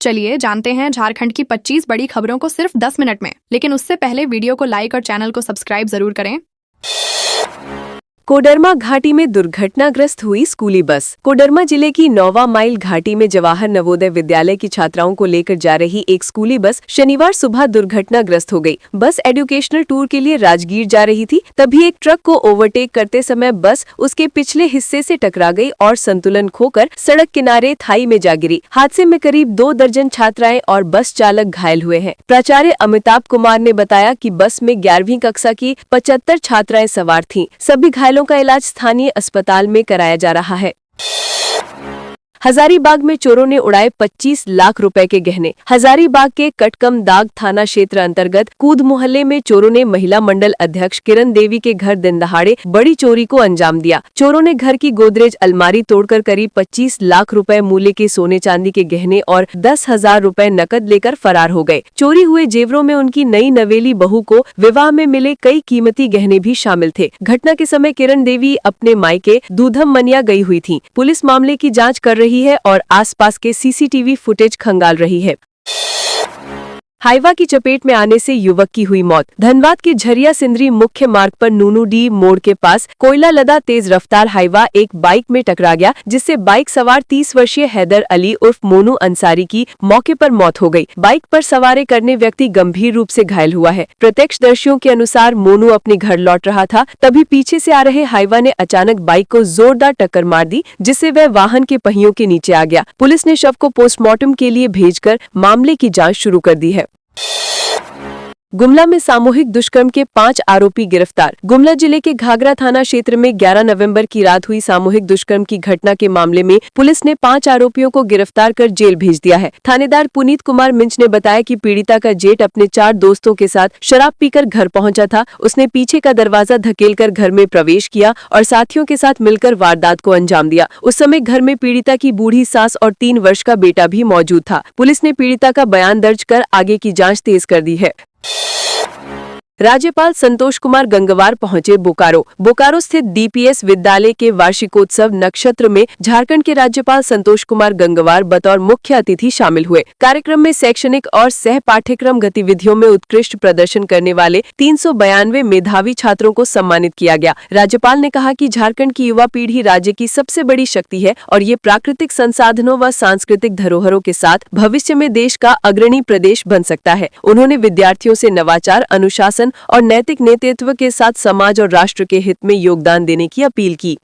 चलिए जानते हैं झारखंड की 25 बड़ी खबरों को सिर्फ 10 मिनट में। लेकिन उससे पहले वीडियो को लाइक और चैनल को सब्सक्राइब जरूर करें। कोडरमा घाटी में दुर्घटनाग्रस्त हुई स्कूली बस। कोडरमा जिले की 9वां माइल घाटी में जवाहर नवोदय विद्यालय की छात्राओं को लेकर जा रही एक स्कूली बस शनिवार सुबह दुर्घटनाग्रस्त हो गई। बस एजुकेशनल टूर के लिए राजगीर जा रही थी, तभी एक ट्रक को ओवरटेक करते समय बस उसके पिछले हिस्से से टकरा गई और संतुलन खोकर सड़क किनारे खाई में जा गिरी। हादसे में करीब 2 दर्जन छात्राएं और बस चालक घायल हुए हैं। प्राचार्य अमिताभ कुमार ने बताया कि बस में 11वीं कक्षा की 75 छात्राएं सवार थीं। सभी घायलों का इलाज स्थानीय अस्पताल में कराया जा रहा है। हजारीबाग में चोरों ने उड़ाए 25 लाख रुपए के गहने। हजारीबाग के कटकमदाग थाना क्षेत्र अंतर्गत कूद मोहल्ले में चोरों ने महिला मंडल अध्यक्ष किरण देवी के घर दिन दहाड़े बड़ी चोरी को अंजाम दिया। चोरों ने घर की गोदरेज अलमारी तोड़कर करीब 25 लाख रुपए मूल्य के सोने चांदी के गहने और 10,000 रुपए नकद लेकर फरार हो गए। चोरी हुए जेवरों में उनकी नई नवेली बहू को विवाह में मिले कई कीमती गहने भी शामिल थे। घटना के समय किरण देवी अपने मायके दूधम मनिया गई हुई थी। पुलिस मामले की जाँच कर रही है और आसपास के सीसीटीवी फुटेज खंगाल रही है। हाईवा की चपेट में आने से युवक की हुई मौत। धनबाद के झरिया सिंदरी मुख्य मार्ग पर नूनू डी मोड़ के पास कोयला लदा तेज रफ्तार हाईवा एक बाइक में टकरा गया, जिससे बाइक सवार 30 वर्षीय हैदर अली उर्फ मोनू अंसारी की मौके पर मौत हो गई। बाइक पर सवारी करने व्यक्ति गंभीर रूप से घायल हुआ है। प्रत्यक्षदर्शियों के अनुसार मोनू अपने घर लौट रहा था, तभी पीछे से आ रहे हाईवा ने अचानक बाइक को जोरदार टक्कर मार दी, जिससे वह वाहन के पहियों के नीचे आ गया। पुलिस ने शव को पोस्टमार्टम के लिए भेजकर मामले की जाँच शुरू कर दी है। गुमला में सामूहिक दुष्कर्म के 5 आरोपी गिरफ्तार। गुमला जिले के घाघरा थाना क्षेत्र में 11 नवंबर की रात हुई सामूहिक दुष्कर्म की घटना के मामले में पुलिस ने 5 आरोपियों को गिरफ्तार कर जेल भेज दिया है। थानेदार पुनीत कुमार मिंच ने बताया कि पीड़िता का जेठ अपने 4 दोस्तों के साथ शराब पीकर घर पहुंचा था। उसने पीछे का दरवाजा धकेलकर घर में प्रवेश किया और साथियों के साथ मिलकर वारदात को अंजाम दिया। उस समय घर में पीड़िता की बूढ़ी सास और 3 वर्ष का बेटा भी मौजूद था। पुलिस ने पीड़िता का बयान दर्ज कर आगे की जाँच तेज कर दी है। राज्यपाल संतोष कुमार गंगवार पहुंचे बोकारो। बोकारो स्थित डीपीएस विद्यालय के वार्षिकोत्सव नक्षत्र में झारखंड के राज्यपाल संतोष कुमार गंगवार बतौर मुख्य अतिथि शामिल हुए। कार्यक्रम में शैक्षणिक और सह पाठ्यक्रम गतिविधियों में उत्कृष्ट प्रदर्शन करने वाले 392 मेधावी छात्रों को सम्मानित किया गया। राज्यपाल ने कहा कि झारखंड की युवा पीढ़ी राज्य की सबसे बड़ी शक्ति है और ये प्राकृतिक संसाधनों व सांस्कृतिक धरोहरों के साथ भविष्य में देश का अग्रणी प्रदेश बन सकता है। उन्होंने विद्यार्थियों से नवाचार, अनुशासन और नैतिक नेतृत्व के साथ समाज और राष्ट्र के हित में योगदान देने की अपील की।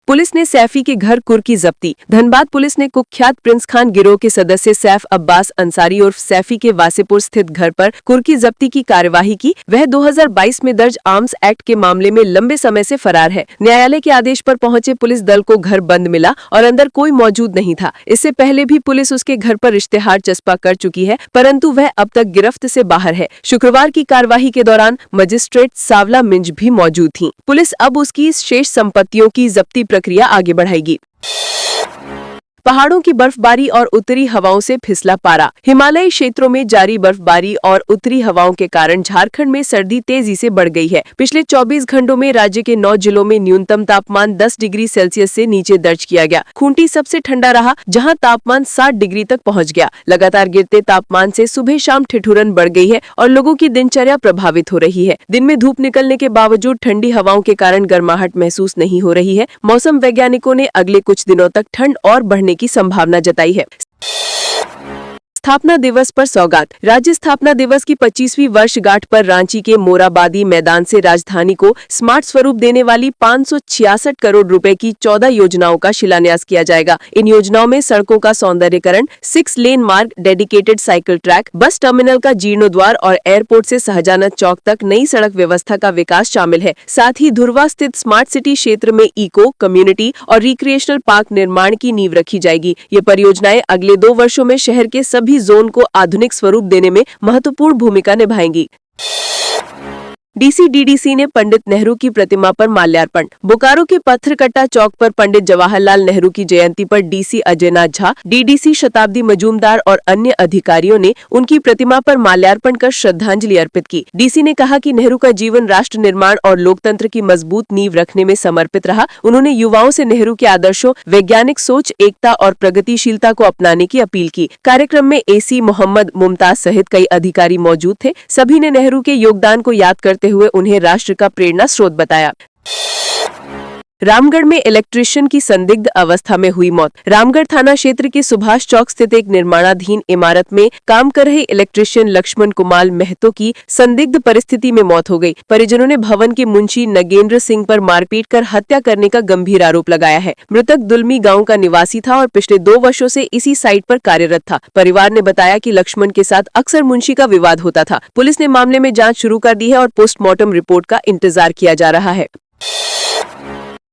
पुलिस ने सैफी के घर कुर्की जब्ती। धनबाद पुलिस ने कुख्यात प्रिंस खान गिरोह के सदस्य सैफ अब्बास अंसारी उर्फ सैफी के वासेपुर स्थित घर पर कुर्की जब्ती की कार्यवाही की। वह 2022 में दर्ज आर्म्स एक्ट के मामले में लंबे समय से फरार है। न्यायालय के आदेश पर पहुंचे पुलिस दल को घर बंद मिला और अंदर कोई मौजूद नहीं था। इससे पहले भी पुलिस उसके घर पर इश्तेहार चस्पा कर चुकी है, परंतु वह अब तक गिरफ्त से बाहर है। शुक्रवार की कार्यवाही के दौरान मजिस्ट्रेट सावला मिंज भी मौजूद थी। पुलिस अब उसकी शेष संपत्तियों की जब्ती प्रक्रिया आगे बढ़ाएगी। पहाड़ों की बर्फबारी और उत्तरी हवाओं से फिसला पारा। हिमालयी क्षेत्रों में जारी बर्फबारी और उत्तरी हवाओं के कारण झारखंड में सर्दी तेजी से बढ़ गई है। पिछले 24 घंटों में राज्य के 9 जिलों में न्यूनतम तापमान 10 डिग्री सेल्सियस से नीचे दर्ज किया गया। खूंटी सबसे ठंडा रहा, जहां तापमान 60 डिग्री तक पहुंच गया। लगातार गिरते तापमान से सुबह शाम ठिठुरन बढ़ गई है और लोगों की दिनचर्या प्रभावित हो रही है। दिन में धूप निकलने के बावजूद ठंडी हवाओं के कारण गर्माहट महसूस नहीं हो रही है। मौसम वैज्ञानिकों ने अगले कुछ दिनों तक ठंड और बढ़ने की संभावना जताई है। स्थापना दिवस पर सौगात। राज्य स्थापना दिवस की 25वीं वर्षगांठ पर रांची के मोराबादी मैदान से राजधानी को स्मार्ट स्वरूप देने वाली 566 करोड़ रुपए की 14 योजनाओं का शिलान्यास किया जाएगा। इन योजनाओं में सड़कों का सौंदर्यीकरण, 6 लेन मार्ग, dedicated cycle track, bus terminal का जीर्णोद्वार और एयरपोर्ट से शाहजहां चौक तक नई सड़क व्यवस्था का विकास शामिल है। साथ ही धुरवा स्थित स्मार्ट सिटी क्षेत्र में इको, कम्युनिटी और रिक्रिएशनल पार्क निर्माण की नींव रखी जाएगी। ये परियोजनाएं अगले 2 वर्षों में शहर के सभी जोन को आधुनिक स्वरूप देने में महत्वपूर्ण भूमिका निभाएंगी। डीसीडीडीसी ने पंडित नेहरू की प्रतिमा पर माल्यार्पण। बोकारो के पत्थरकट्टा चौक पर पंडित जवाहरलाल नेहरू की जयंती पर डीसी अजयनाथ झा, डीडीसी शताब्दी मजूमदार और अन्य अधिकारियों ने उनकी प्रतिमा पर माल्यार्पण कर श्रद्धांजलि अर्पित की। डीसी ने कहा कि नेहरू का जीवन राष्ट्र निर्माण और लोकतंत्र की मजबूत नींव रखने में समर्पित रहा। उन्होंने युवाओं से नेहरू के आदर्शों, वैज्ञानिक सोच, एकता और प्रगतिशीलता को अपनाने की अपील की। कार्यक्रम में एसी मोहम्मद मुमताज सहित कई अधिकारी मौजूद थे। सभी ने नेहरू के योगदान को याद करते हुए उन्हें राष्ट्र का प्रेरणा स्रोत बताया। रामगढ़ में इलेक्ट्रीशियन की संदिग्ध अवस्था में हुई मौत। रामगढ़ थाना क्षेत्र के सुभाष चौक स्थित एक निर्माणाधीन इमारत में काम कर रहे इलेक्ट्रीशियन लक्ष्मण कुमार महतो की संदिग्ध परिस्थिति में मौत हो गई। परिजनों ने भवन के मुंशी नगेंद्र सिंह पर मारपीट कर हत्या करने का गंभीर आरोप लगाया है। मृतक दुलमी गांव का निवासी था और पिछले 2 वर्षों से इसी साइट पर कार्यरत था। परिवार ने बताया कि लक्ष्मण के साथ अक्सर मुंशी का विवाद होता था। पुलिस ने मामले में जाँच शुरू कर दी है और पोस्टमार्टम रिपोर्ट का इंतजार किया जा रहा है।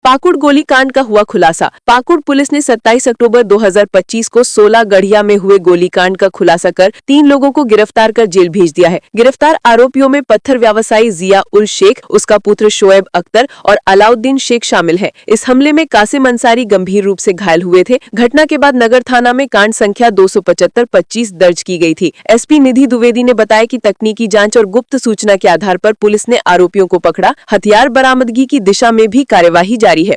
पाकुड़ गोलीकांड का हुआ खुलासा। पाकुड़ पुलिस ने 27 अक्टूबर 2025 को 16 गढ़िया में हुए गोलीकांड का खुलासा कर 3 लोगों को गिरफ्तार कर जेल भेज दिया है। गिरफ्तार आरोपियों में पत्थर व्यवसायी जिया उल शेख, उसका पुत्र शोएब अख्तर और अलाउद्दीन शेख शामिल है। इस हमले में कासिम अंसारी गंभीर रूप से घायल हुए थे। घटना के बाद नगर थाना में कांड संख्या 275-25 दर्ज की गई थी। एसपी निधि द्विवेदी ने बताया कि तकनीकी जाँच और गुप्त सूचना के आधार पर पुलिस ने आरोपियों को पकड़ा। हथियार बरामदगी की दिशा में भी कार्यवाही जारी है।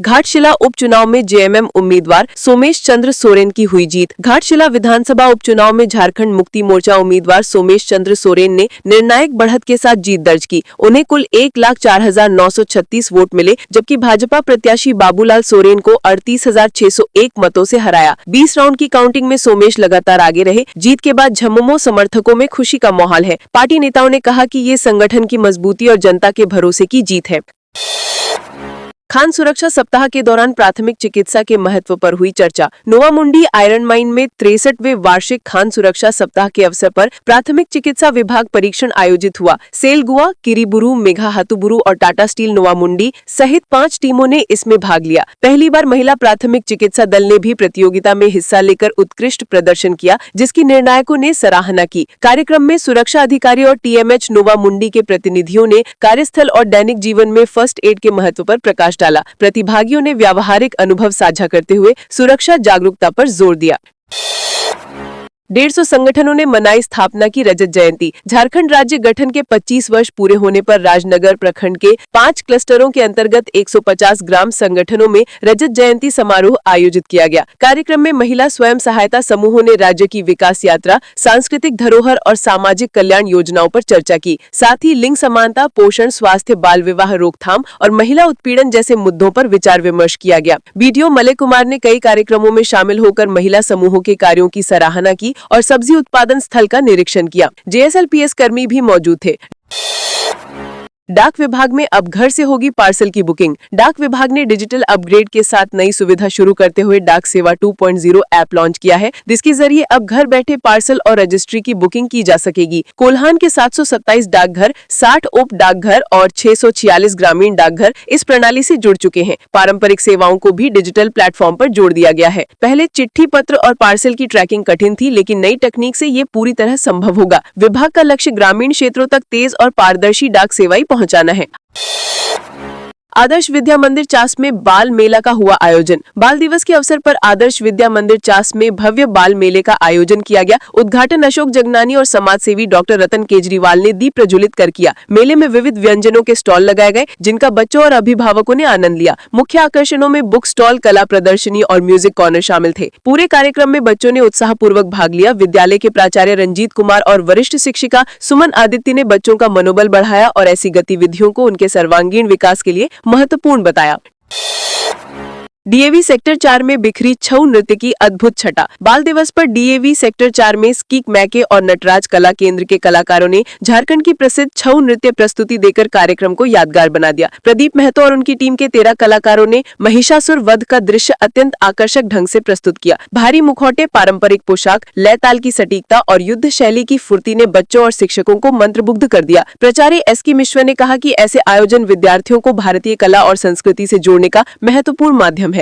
घाटशिला उपचुनाव में जेएमएम उम्मीदवार सोमेश चंद्र सोरेन की हुई जीत। घाटशिला विधानसभा उपचुनाव में झारखंड मुक्ति मोर्चा उम्मीदवार सोमेश चंद्र सोरेन ने निर्णायक बढ़त के साथ जीत दर्ज की। उन्हें कुल 1,04,936 वोट मिले, जबकि भाजपा प्रत्याशी बाबूलाल सोरेन को 38,601 मतों से हराया। 20 राउंड की काउंटिंग में सोमेश लगातार आगे रहे। जीत के बाद झमुमो समर्थकों में खुशी का माहौल है। पार्टी नेताओं ने कहा कि ये संगठन की मजबूती और जनता के भरोसे की जीत है। खान सुरक्षा सप्ताह के दौरान प्राथमिक चिकित्सा के महत्व पर हुई चर्चा। नोवामुंडी आयरन माइन में 63वें वार्षिक खान सुरक्षा सप्ताह के अवसर पर प्राथमिक चिकित्सा विभाग परीक्षण आयोजित हुआ। सेलगुआ, किरीबुरु, मेघाहातुबुरु और टाटा स्टील नोवामुंडी सहित 5 टीमों ने इसमें भाग लिया। पहली बार महिला प्राथमिक चिकित्सा दल ने भी प्रतियोगिता में हिस्सा लेकर उत्कृष्ट प्रदर्शन किया, जिसकी निर्णायकों ने सराहना की। कार्यक्रम में सुरक्षा अधिकारी और टीएमएच नोवामुंडी के प्रतिनिधियों ने कार्यस्थल और दैनिक जीवन में फर्स्ट एड के महत्व पर प्रकाश डाला। प्रतिभागियों ने व्यावहारिक अनुभव साझा करते हुए सुरक्षा जागरूकता पर जोर दिया। 150 संगठनों ने मनाई स्थापना की रजत जयंती। झारखंड राज्य गठन के 25 वर्ष पूरे होने पर राजनगर प्रखंड के 5 क्लस्टरों के अंतर्गत 150 ग्राम संगठनों में रजत जयंती समारोह आयोजित किया गया। कार्यक्रम में महिला स्वयं सहायता समूहों ने राज्य की विकास यात्रा, सांस्कृतिक धरोहर और सामाजिक कल्याण योजनाओं पर चर्चा की। साथ ही लिंग समानता, पोषण, स्वास्थ्य, बाल विवाह रोकथाम और महिला उत्पीड़न जैसे मुद्दों पर विचार विमर्श किया गया। बीडीओ मलय कुमार ने कई कार्यक्रमों में शामिल होकर महिला समूहों के कार्यों की सराहना की और सब्जी उत्पादन स्थल का निरीक्षण किया। जेएसएलपीएस कर्मी भी मौजूद थे। डाक विभाग में अब घर से होगी पार्सल की बुकिंग। डाक विभाग ने डिजिटल अपग्रेड के साथ नई सुविधा शुरू करते हुए डाक सेवा 2.0 ऐप लॉन्च किया है, जिसके जरिए अब घर बैठे पार्सल और रजिस्ट्री की बुकिंग की जा सकेगी। कोल्हान के 727 डाकघर, 60 उप डाकघर और 646 ग्रामीण डाकघर इस प्रणाली से जुड़ चुके हैं। पारंपरिक सेवाओं को भी डिजिटल प्लेटफॉर्म पर जोड़ दिया गया है। पहले चिट्ठी पत्र और पार्सल की ट्रैकिंग कठिन थी, लेकिन नई तकनीक से ये पूरी तरह संभव होगा। विभाग का लक्ष्य ग्रामीण क्षेत्रों तक तेज और पारदर्शी डाक सेवाएं पहुंचाना है। आदर्श विद्या मंदिर चास में बाल मेला का हुआ आयोजन। बाल दिवस के अवसर पर आदर्श विद्या मंदिर चास में भव्य बाल मेले का आयोजन किया गया। उद्घाटन अशोक जगनानी और समाजसेवी डॉक्टर रतन केजरीवाल ने दीप प्रज्वलित कर किया। मेले में विविध व्यंजनों के स्टॉल लगाए गए, जिनका बच्चों और अभिभावकों ने आनंद लिया। मुख्य आकर्षणों में बुक स्टॉल, कला प्रदर्शनी और म्यूजिक कॉर्नर शामिल थे। पूरे कार्यक्रम में बच्चों ने उत्साहपूर्वक भाग लिया। विद्यालय के प्राचार्य रंजीत कुमार और वरिष्ठ शिक्षिका सुमन आदित्य ने बच्चों का मनोबल बढ़ाया और ऐसी गतिविधियों को उनके सर्वांगीण विकास के लिए महत्वपूर्ण बताया। डीएवी सेक्टर 4 में बिखरी छऊ नृत्य की अद्भुत छटा। बाल दिवस पर डीएवी सेक्टर 4 में स्कीक मैके और नटराज कला केंद्र के कलाकारों ने झारखंड की प्रसिद्ध छऊ नृत्य प्रस्तुति देकर कार्यक्रम को यादगार बना दिया। प्रदीप महतो और उनकी टीम के 13 कलाकारों ने महिषासुर वध का दृश्य अत्यंत आकर्षक ढंग से प्रस्तुत किया। भारी मुखौटे, पारंपरिक पोशाक, लय ताल की सटीकता और युद्ध शैली की फुर्ती ने बच्चों और शिक्षकों को मंत्रमुग्ध कर दिया। प्राचार्य एसके मिश्रा ने कहा कि ऐसे आयोजन विद्यार्थियों को भारतीय कला और संस्कृति से जोड़ने का महत्वपूर्ण माध्यम है।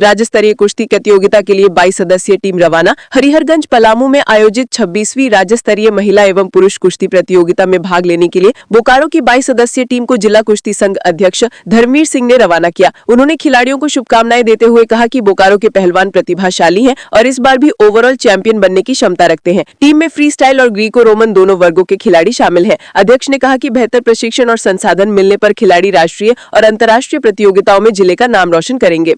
राज्य स्तरीय कुश्ती प्रतियोगिता के लिए 22 सदस्यीय टीम रवाना। हरिहरगंज पलामू में आयोजित 26वीं राज्य स्तरीय महिला एवं पुरुष कुश्ती प्रतियोगिता में भाग लेने के लिए बोकारो की 22 सदस्यीय टीम को जिला कुश्ती संघ अध्यक्ष धर्मवीर सिंह ने रवाना किया। उन्होंने खिलाड़ियों को शुभकामनाएं देते हुए कहा कि बोकारो के पहलवान प्रतिभाशाली हैं और इस बार भी ओवरऑल चैंपियन बनने की क्षमता रखते हैं। टीम में फ्री स्टाइल और ग्रीको रोमन दोनों वर्गों के खिलाड़ी शामिल हैं। अध्यक्ष ने कहा कि बेहतर प्रशिक्षण और संसाधन मिलने पर खिलाड़ी राष्ट्रीय और अंतर्राष्ट्रीय प्रतियोगिताओं में जिले का नाम रोशन करेंगे।